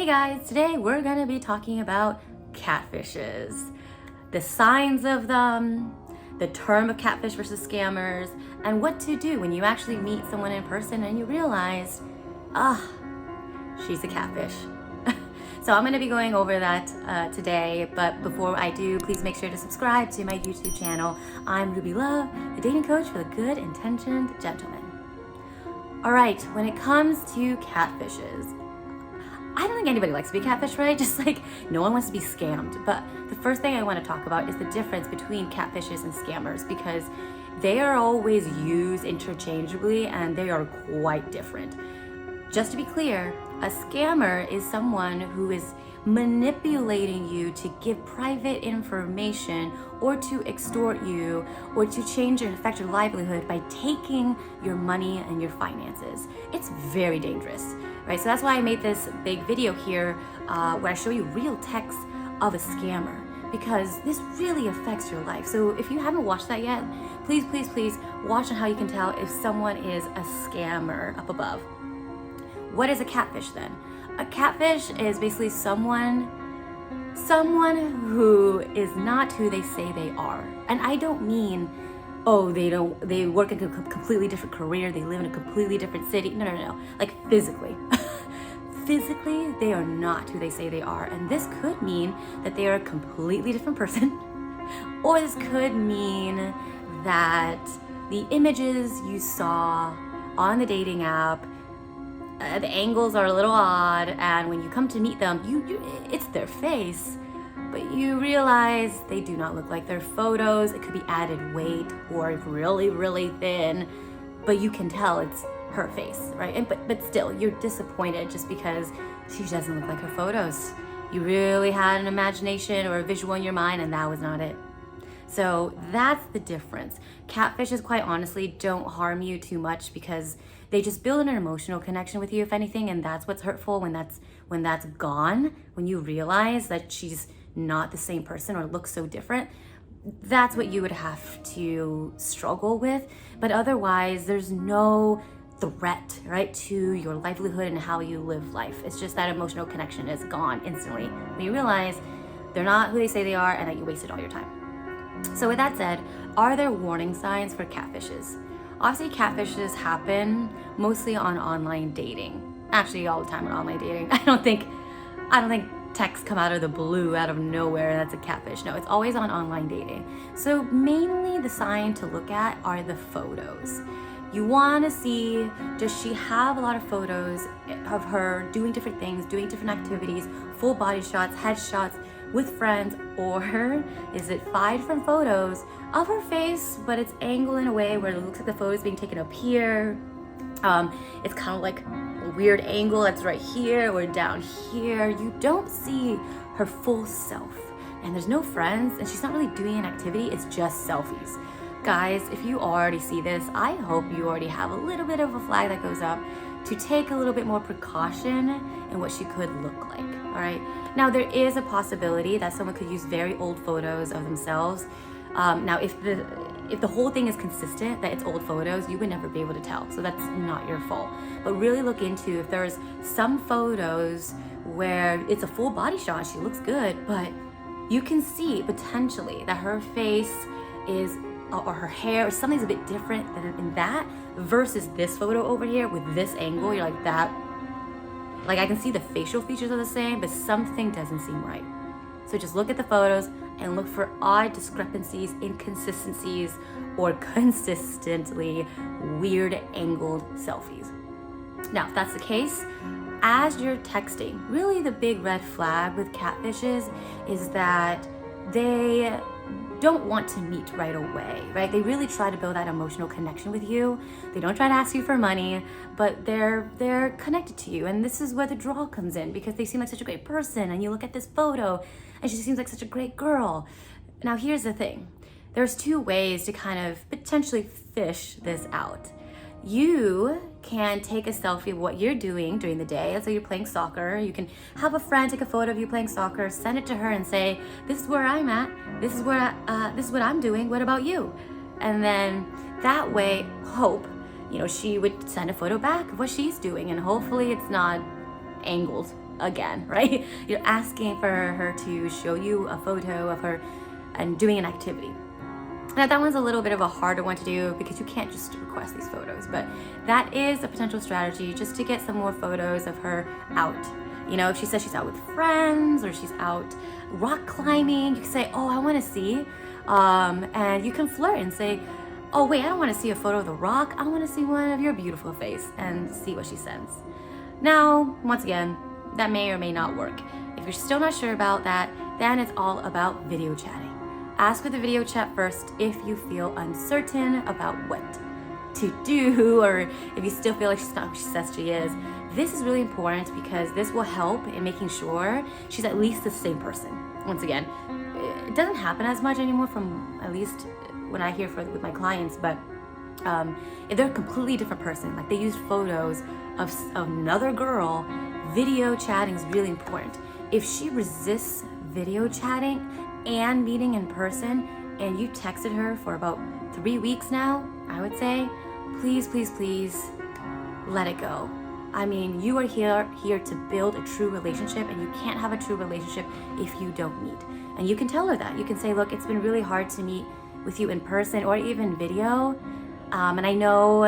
Hey guys, today we're gonna be talking about catfishes, the signs of them, the term of catfish versus scammers, and what to do when you actually meet someone in person and you realize, she's a catfish. So I'm gonna be going over that today, but before I do, please make sure to subscribe to my YouTube channel. I'm Ruby Love, the dating coach for the good-intentioned gentleman. All right, when it comes to catfishes, I don't think anybody likes to be catfished, right? Just like no one wants to be scammed. But the first thing I want to talk about is the difference between catfishes and scammers, because they are always used interchangeably and they are quite different. Just to be clear, a scammer is someone who is manipulating you to give private information or to extort you or to change and affect your livelihood by taking your money and your finances. It's very dangerous, right? So that's why I made this big video here where I show you real text of a scammer, because this really affects your life. So if you haven't watched that yet, please watch on how you can tell if someone is a scammer up above. What is a catfish then? A catfish is basically someone who is not who they say they are. And I don't mean, they work in a completely different career, they live in a completely different city. No. Like physically. Physically, they are not who they say they are. And this could mean that they are a completely different person. Or this could mean that the images you saw on the dating app, the angles are a little odd, and when you come to meet them, it's their face, but you realize they do not look like their photos. It could be added weight or really thin, but you can tell it's her face, right? But still, you're disappointed just because she doesn't look like her photos. You really had an imagination or a visual in your mind, and that was not it. So that's the difference. Catfishes, quite honestly, don't harm you too much because they just build an emotional connection with you, if anything, and that's what's hurtful when that's gone, when you realize that she's not the same person or looks so different. That's what you would have to struggle with. But otherwise, there's no threat, right, to your livelihood and how you live life. It's just that emotional connection is gone instantly when you realize they're not who they say they are and that you wasted all your time. So with that said, are there warning signs for catfishes? Obviously, catfishes happen mostly on online dating. Actually, all the time on online dating. I don't think texts come out of the blue, out of nowhere, and that's a catfish. No, it's always on online dating. So mainly the sign to look at are the photos. You want to see, does she have a lot of photos of her doing different things, doing different activities, full body shots, headshots, with friends, or is it 5 different photos of her face, but it's angled in a way where it looks like the photo is being taken up here. It's kind of like a weird angle that's right here or down here. You don't see her full self, and there's no friends, and she's not really doing an activity, it's just selfies. Guys, if you already see this, I hope you already have a little bit of a flag that goes up to take a little bit more precaution in what she could look like, all right? Now, there is a possibility that someone could use very old photos of themselves. Now, if the whole thing is consistent, that it's old photos, you would never be able to tell. So that's not your fault. But really look into if there's some photos where it's a full body shot, she looks good, but you can see potentially that her face is, or her hair, or something's a bit different than in that versus this photo over here with this angle. You're like, that, like I can see the facial features are the same, but something doesn't seem right. So just look at the photos and look for odd discrepancies, inconsistencies, or consistently weird angled selfies. Now, if that's the case, as you're texting, really the big red flag with catfishes is that they don't want to meet right away, right? They really try to build that emotional connection with you. They don't try to ask you for money, but they're connected to you. And this is where the draw comes in, because they seem like such a great person, and you look at this photo and she seems like such a great girl. Now, here's the thing. There's 2 ways to kind of potentially fish this out. You can take a selfie of what you're doing during the day. Let's say you're playing soccer. You can have a friend take a photo of you playing soccer, send it to her and say, this is where I'm at. This is what I'm doing. What about you? And then that way, she would send a photo back of what she's doing, and hopefully it's not angled again, right? You're asking for her to show you a photo of her and doing an activity. Now that one's a little bit of a harder one to do because you can't just request these photos, but that is a potential strategy just to get some more photos of her out. You know, if she says she's out with friends or she's out rock climbing, you can say, oh, I want to see. And you can flirt and say, oh, wait, I don't want to see a photo of the rock. I want to see one of your beautiful face, and see what she sends. Now, once again, that may or may not work. If you're still not sure about that, then it's all about video chatting. Ask for the video chat first if you feel uncertain about what to do, or if you still feel like she's not who she says she is. This is really important because this will help in making sure she's at least the same person. Once again, it doesn't happen as much anymore, from at least when I hear with my clients, but if they're a completely different person, like they used photos of another girl, video chatting is really important. If she resists video chatting and meeting in person, and you texted her for about 3 weeks now, I would say, please, please, please let it go. I mean, you are here to build a true relationship, and you can't have a true relationship if you don't meet. And you can tell her that. You can say, look, it's been really hard to meet with you in person or even video. And I know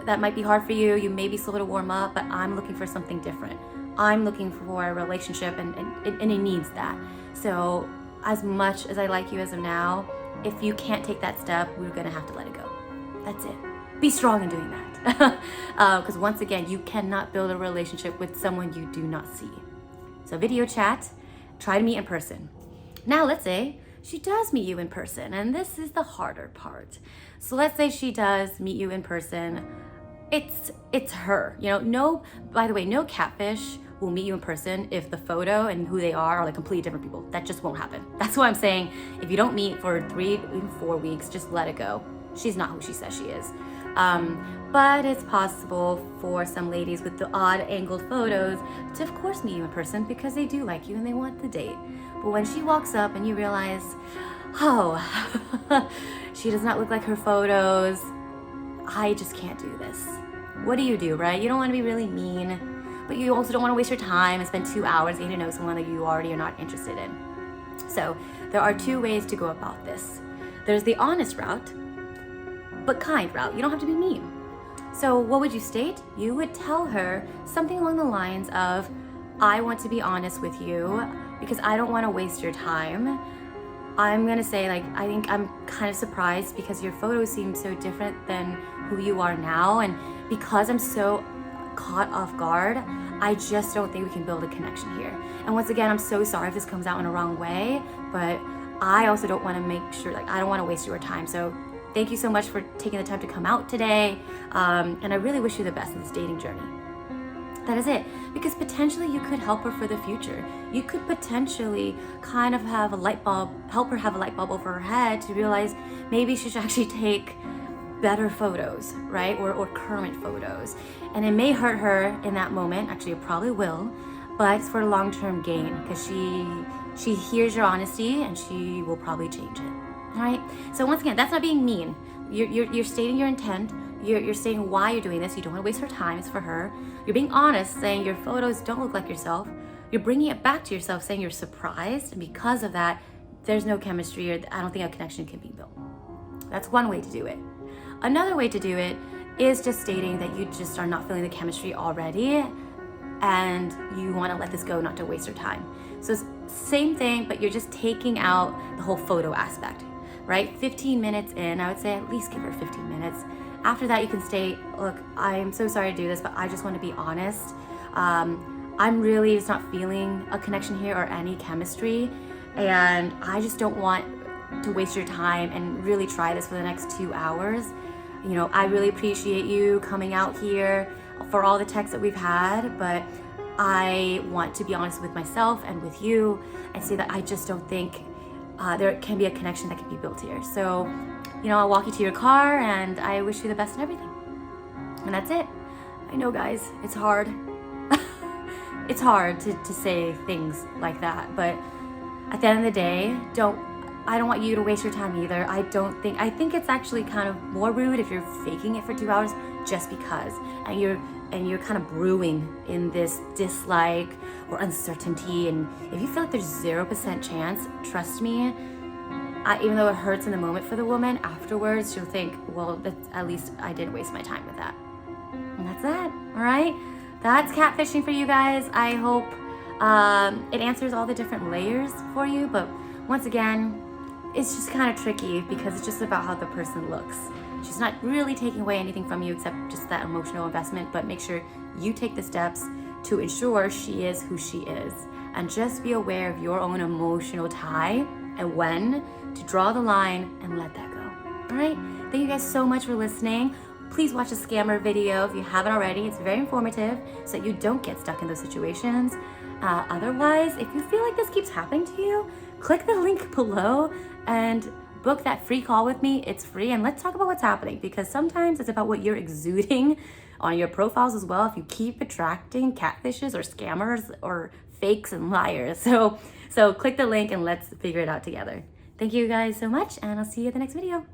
that might be hard for you. You may be slow to warm up, but I'm looking for something different. I'm looking for a relationship, and it needs that. So as much as I like you as of now, if you can't take that step, we're gonna have to let it go. That's it. Be strong in doing that. Because once again, you cannot build a relationship with someone you do not see. So video chat, try to meet in person. Now let's say she does meet you in person, and this is the harder part. So let's say she does meet you in person. It's her, you know. No, by the way, no catfish will meet you in person if the photo and who they are like completely different people. That just won't happen. That's why I'm saying if you don't meet for 3, even 4 weeks, just let it go. She's not who she says she is. But it's possible for some ladies with the odd angled photos to of course meet you in person because they do like you and they want the date. But when she walks up and you realize, oh, she does not look like her photos, I just can't do this. What do you do, right? You don't want to be really mean, but you also don't want to waste your time and spend 2 hours getting to know someone that you already are not interested in. So there are 2 ways to go about this. There's the honest route, but kind route. You don't have to be mean. So what would you state? You would tell her something along the lines of, I want to be honest with you because I don't want to waste your time. I'm gonna say, like, I think I'm kind of surprised because your photos seem so different than who you are now, and because I'm so caught off guard, I just don't think we can build a connection here. And once again, I'm so sorry if this comes out in a wrong way, but I also don't want to make sure, like, I don't want to waste your time. So thank you so much for taking the time to come out today, and I really wish you the best in this dating journey. That is it, because potentially you could help her for the future. You could potentially kind of have a light bulb, help her have a light bulb over her head to realize maybe she should actually take better photos, right? Or current photos. And it may hurt her in that moment, actually it probably will, but it's for long-term gain because she hears your honesty and she will probably change it. All right? So once again, that's not being mean. You're stating your intent. You're stating why you're doing this. You don't want to waste her time. It's for her. You're being honest, saying your photos don't look like yourself. You're bringing it back to yourself, saying you're surprised, and because of that, there's no chemistry, or I don't think a connection can be built. That's one way to do it. Another way to do it is just stating that you just are not feeling the chemistry already, and you want to let this go, not to waste your time. So it's same thing, but you're just taking out the whole photo aspect, right? 15 minutes in, I would say at least give her 15 minutes. After that, you can state, look, I'm so sorry to do this, but I just want to be honest. I'm really just not feeling a connection here or any chemistry, and I just don't want to waste your time and really try this for the next 2 hours. You know, I really appreciate you coming out here for all the texts that we've had, but I want to be honest with myself and with you and say that I just don't think there can be a connection that can be built here. So, you know, I'll walk you to your car and I wish you the best in everything. And that's it. I know, guys, it's hard. It's hard to say things like that, but at the end of the day, I don't want you to waste your time either. I think it's actually kind of more rude if you're faking it for 2 hours just because, and you're and you're kind of brewing in this dislike or uncertainty, and if you feel like there's 0% chance, trust me, even though it hurts in the moment for the woman, afterwards she'll think, well, at least I didn't waste my time with that. And that's that, all right? That's catfishing for you guys. I hope it answers all the different layers for you, but once again, it's just kind of tricky because it's just about how the person looks. She's not really taking away anything from you except just that emotional investment, but make sure you take the steps to ensure she is who she is. And just be aware of your own emotional tie and when to draw the line and let that go. All right? Thank you guys so much for listening. Please watch the scammer video if you haven't already. It's very informative so that you don't get stuck in those situations. Otherwise, if you feel like this keeps happening to you, click the link below and book that free call with me. It's free, and let's talk about what's happening, because sometimes it's about what you're exuding on your profiles as well if you keep attracting catfishes or scammers or fakes and liars. So click the link and let's figure it out together. Thank you guys so much, and I'll see you in the next video.